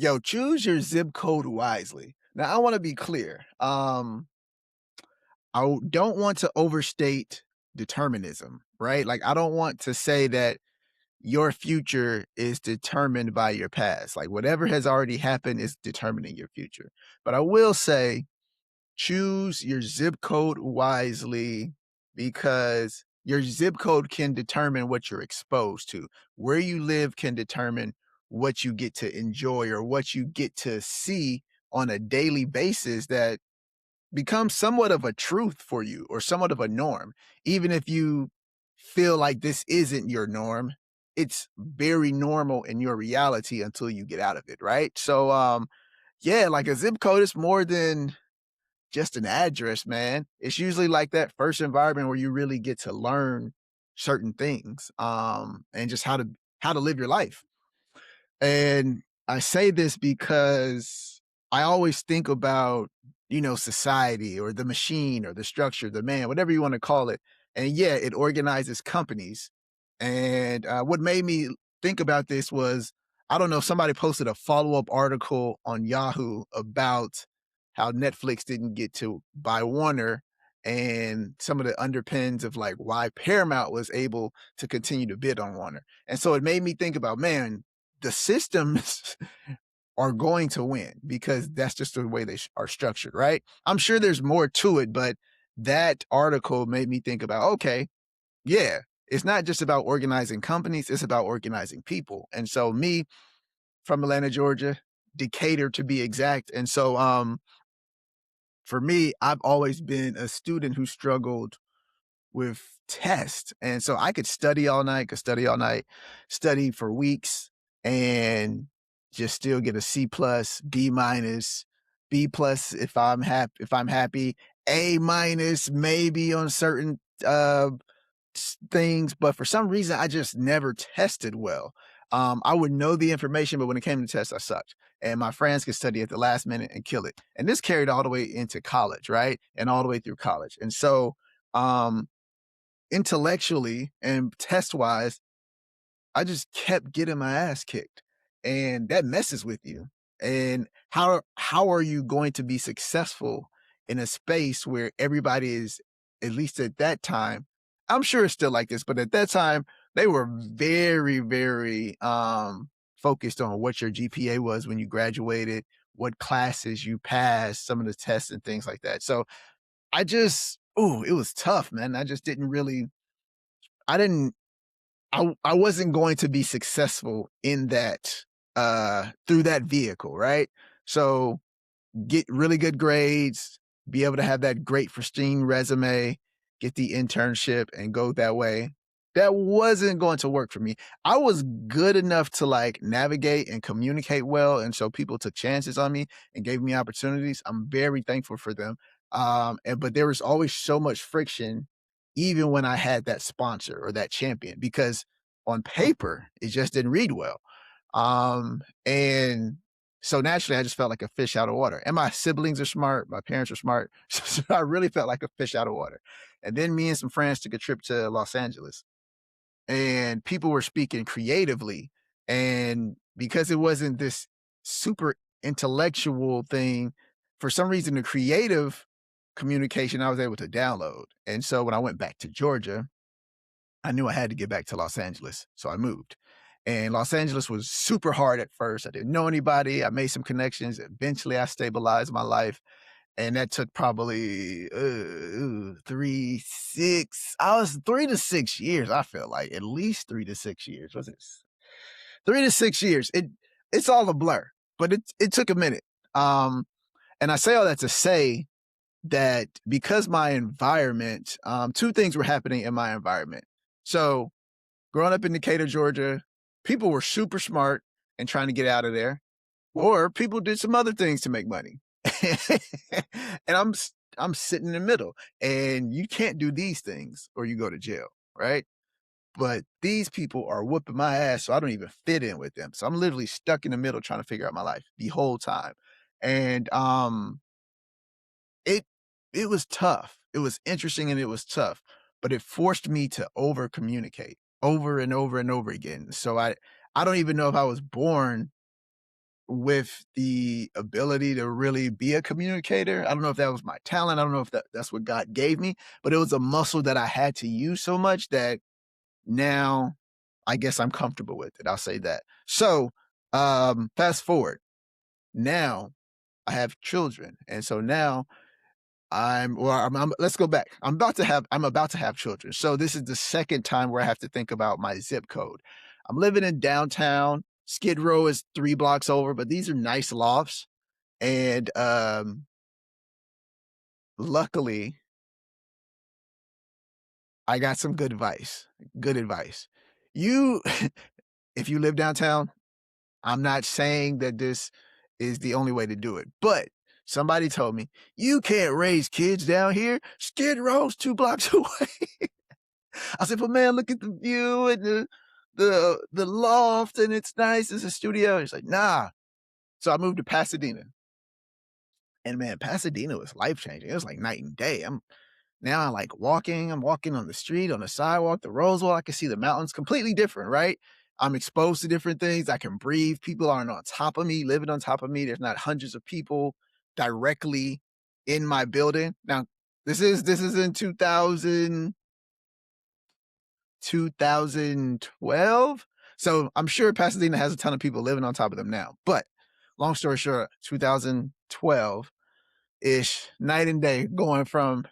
Yo, choose your zip code wisely. Now, I want to be clear. Don't want to overstate determinism, right? Like, I don't want to say that your future is determined by your past. Like, whatever has already happened is determining your future. But I will say, choose your zip code wisely because your zip code can determine what you're exposed to. Where you live can determine what you get to enjoy or what you get to see on a daily basis that becomes somewhat of a truth for you or somewhat of a norm. Even if you feel like this isn't your norm, it's very normal in your reality until you get out of it, right? So yeah, like a zip code is more than just an address, man. It's usually like that first environment where you really get to learn certain things, and just how to live your life. And I say this because I always think about, society or the machine or the structure, the man, whatever you want to call it. And yeah, it organizes companies. And what made me think about this was, I don't know, somebody posted a follow up article on Yahoo about how Netflix didn't get to buy Warner and some of the underpins of like why Paramount was able to continue to bid on Warner. And so it made me think about, man, the systems are going to win because that's just the way they are structured, right? I'm sure there's more to it, but that article made me think about, okay, yeah, it's not just about organizing companies, it's about organizing people. And so me from Atlanta, Georgia, Decatur to be exact. And so for me, I've always been a student who struggled with tests. And so I could study all night, study for weeks, and just still get a C plus, B minus, B plus if I'm happy, A minus maybe on certain things, but for some reason I just never tested well. I would know the information, but when it came to tests, I sucked. And my friends could study at the last minute and kill it. And this carried all the way into college, right? And all the way through college. And so um intellectually and test wise, I just kept getting my ass kicked. And that messes with you. And how are you going to be successful in a space where everybody is, at least at that time, I'm sure it's still like this, but at that time, they were very, very focused on what your GPA was when you graduated, what classes you passed, some of the tests and things like that. So it was tough, man. I just didn't really I didn't I wasn't going to be successful in that through that vehicle, right? So get really good grades, be able to have that great pristine resume, get the internship and go that way. That wasn't going to work for me. I was good enough to like navigate and communicate well. And so people took chances on me and gave me opportunities. I'm very thankful for them. But there was always so much friction, even when I had that sponsor or that champion, because on paper, it just didn't read well. And so naturally, I just felt like a fish out of water. And my siblings are smart. My parents are smart. So I really felt like a fish out of water. And then me and some friends took a trip to Los Angeles and people were speaking creatively. And because it wasn't this super intellectual thing, for some reason, the creative communication I was able to download. And so when I went back to Georgia, I knew I had to get back to Los Angeles. So I moved. And Los Angeles was super hard at first. I didn't know anybody. I made some connections. Eventually, I stabilized my life. And that took probably 3 to 6 years. I feel like at least 3 to 6 years. Was it 3 to 6 years? It's all a blur, but it took a minute. And I say all that to say that because my environment, two things were happening in my environment. So growing up in Decatur, Georgia, people were super smart and trying to get out of there, or people did some other things to make money. And I'm sitting in the middle, and you can't do these things or you go to jail, right? But these people are whooping my ass, so I don't even fit in with them. So I'm literally stuck in the middle trying to figure out my life the whole time. And it it was tough. It was interesting and it was tough, but it forced me to over communicate over and over and over again. So I don't even know if I was born with the ability to really be a communicator. I don't know if that was my talent. I don't know if that's what God gave me, but it was a muscle that I had to use so much that now I guess I'm comfortable with it. I'll say that. So, fast forward. Now I have children. And so now let's go back. I'm about to have children. So this is the second time where I have to think about my zip code. I'm living in downtown. Skid Row is 3 blocks over, but these are nice lofts. And luckily, I got some good advice. Good advice. You if you live downtown, I'm not saying that this is the only way to do it, but somebody told me, "You can't raise kids down here. Skid Row's 2 blocks away." I said, "But man, look at the view and the loft, and it's nice. It's a studio." He's like, "Nah." So I moved to Pasadena, and man, Pasadena was life changing. It was like night and day. I'm like walking. I'm walking on the street, on the sidewalk, the Rosewall. I can see the mountains, completely different, right? I'm exposed to different things. I can breathe. People aren't on top of me, living on top of me. There's not hundreds of people directly in my building. Now, this is in 2012. So I'm sure Pasadena has a ton of people living on top of them now. But long story short, 2012 ish, night and day, going from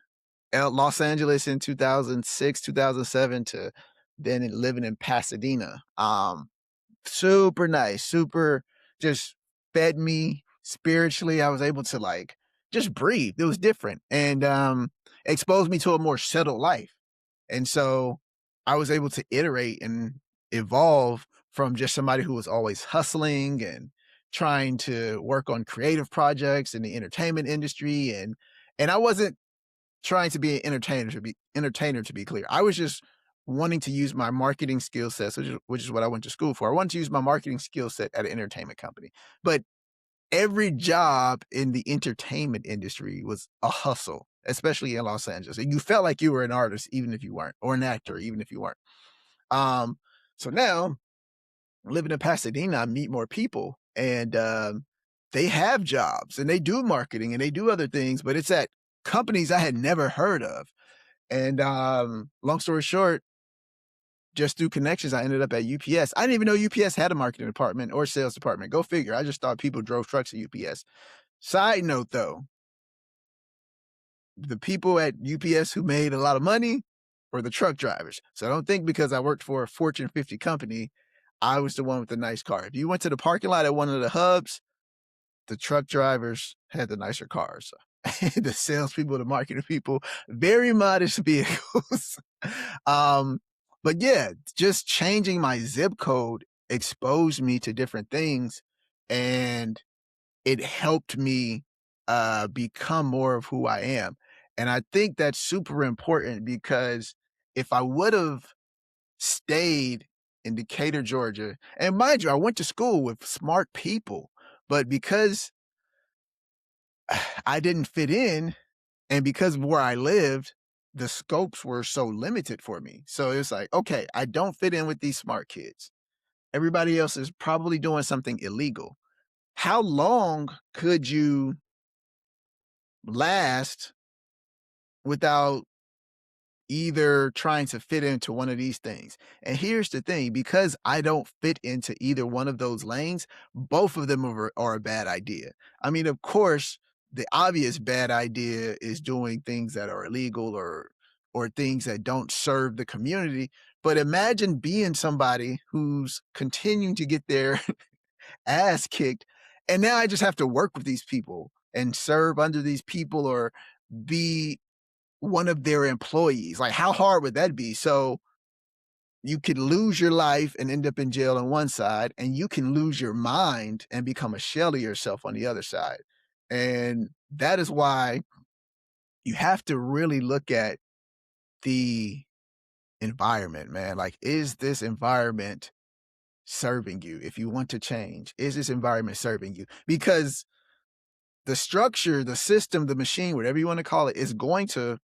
Los Angeles in 2006, 2007 to then living in Pasadena. Super nice, super just fed me spiritually. I was able to like just breathe. It was different and exposed me to a more settled life. And so I was able to iterate and evolve from just somebody who was always hustling and trying to work on creative projects in the entertainment industry. And I wasn't trying to be an entertainer to be clear. I was just wanting to use my marketing skill sets, which is what I went to school for. I wanted to use my marketing skill set at an entertainment company. But every job in the entertainment industry was a hustle, especially in Los Angeles. And you felt like you were an artist, even if you weren't, or an actor, even if you weren't. Um, so now living in Pasadena, I meet more people and they have jobs and they do marketing and they do other things, but it's at companies I had never heard of. And long story short, just through connections, I ended up at UPS. I didn't even know UPS had a marketing department or sales department. Go figure. I just thought people drove trucks at UPS. Side note though, the people at UPS who made a lot of money were the truck drivers. So I don't think because I worked for a Fortune 50 company, I was the one with the nice car. If you went to the parking lot at one of the hubs, the truck drivers had the nicer cars. The salespeople, the marketing people, very modest vehicles. um, but yeah, just changing my zip code exposed me to different things, and it helped me become more of who I am. And I think that's super important because if I would have stayed in Decatur, Georgia, and mind you, I went to school with smart people, but because I didn't fit in, and because of where I lived, the scopes were so limited for me. So it's like, okay, I don't fit in with these smart kids. Everybody else is probably doing something illegal. How long could you last without either trying to fit into one of these things? And here's the thing, because I don't fit into either one of those lanes, both of them are a bad idea. I mean, of course, the obvious bad idea is doing things that are illegal or things that don't serve the community. But imagine being somebody who's continuing to get their ass kicked. And now I just have to work with these people and serve under these people or be one of their employees. Like, how hard would that be? So you could lose your life and end up in jail on one side, and you can lose your mind and become a shell of yourself on the other side. And that is why you have to really look at the environment, man. Like, is this environment serving you? If you want to change, is this environment serving you? Because the structure, the system, the machine, whatever you want to call it, is going to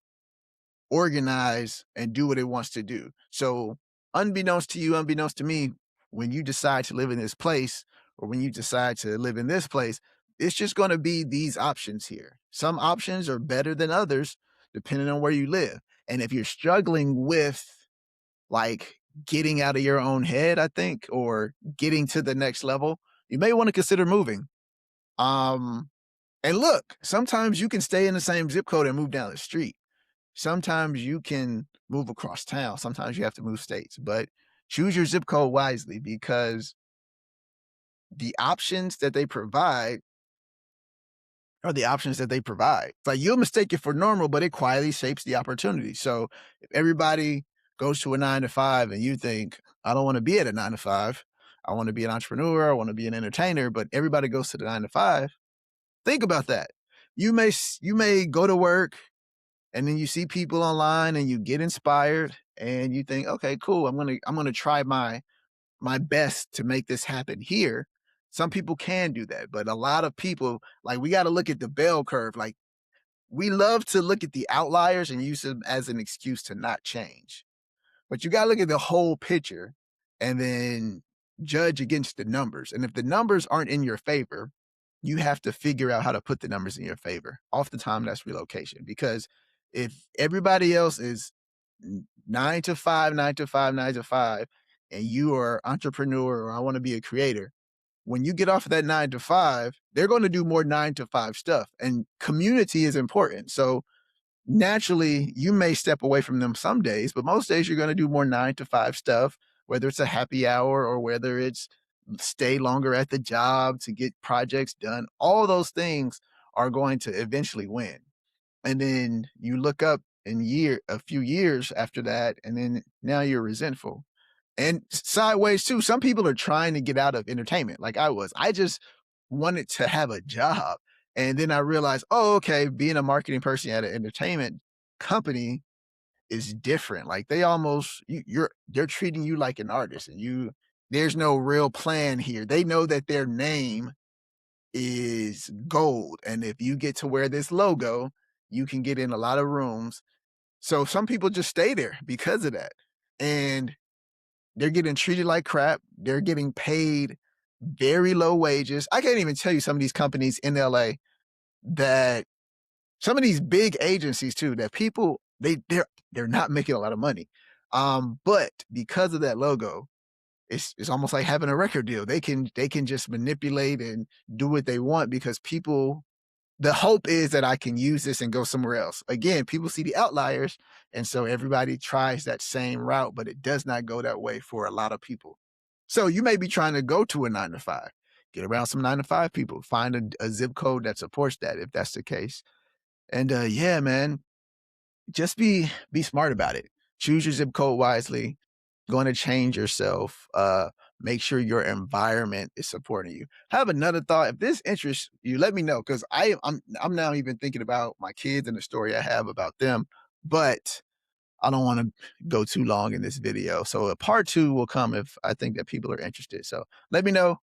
organize and do what it wants to do. So, unbeknownst to you, unbeknownst to me, when you decide to live in this place, or when you decide to live in this place, it's just going to be these options here. Some options are better than others depending on where you live. And if you're struggling with like getting out of your own head, I think, or getting to the next level, you may want to consider moving. Um, and look, sometimes you can stay in the same zip code and move down the street. Sometimes you can move across town. Sometimes you have to move states, but choose your zip code wisely because the options that they provide are the options that they provide. It's like you'll mistake it for normal, but it quietly shapes the opportunity. So if everybody goes to a 9 to 5 and you think, I don't want to be at a 9 to 5, I want to be an entrepreneur, I want to be an entertainer, but everybody goes to the 9 to 5, think about that. You may go to work and then you see people online and you get inspired and you think, okay, cool, I'm gonna try my best to make this happen here. Some people can do that, but a lot of people, like, we got to look at the bell curve. Like, we love to look at the outliers and use them as an excuse to not change. But you got to look at the whole picture and then judge against the numbers. And if the numbers aren't in your favor, you have to figure out how to put the numbers in your favor. Oftentimes, that's relocation. Because if everybody else is 9 to 5, 9 to 5, 9 to 5, and you are entrepreneur or I want to be a creator, when you get off of that 9 to 5, they're going to do more 9 to 5 stuff. And community is important. So naturally, you may step away from them some days, but most days you're going to do more 9 to 5 stuff, whether it's a happy hour or whether it's stay longer at the job to get projects done. All those things are going to eventually win. And then you look up a few years after that, and then now you're resentful. And sideways too, some people are trying to get out of entertainment like I was. I just wanted to have a job. And then I realized, oh, okay, being a marketing person at an entertainment company is different. Like they almost they're treating you like an artist and there's no real plan here. They know that their name is gold. And if you get to wear this logo, you can get in a lot of rooms. So some people just stay there because of that. And they're getting treated like crap. They're getting paid very low wages. I can't even tell you some of these companies in LA that some of these big agencies too, that people they're not making a lot of money. But because of that logo, it's almost like having a record deal. They can just manipulate and do what they want because people the hope is that I can use this and go somewhere else. Again, people see the outliers, and so everybody tries that same route, but it does not go that way for a lot of people. So you may be trying to go to a 9 to 5, get around some 9 to 5 people, find a zip code that supports that if that's the case. And yeah, man, just be smart about it. Choose your zip code wisely. Going to change yourself. Make sure your environment is supporting you. Have another thought. If this interests you, let me know because I'm now even thinking about my kids and the story I have about them. But I don't want to go too long in this video. So a part 2 will come if I think that people are interested. So let me know.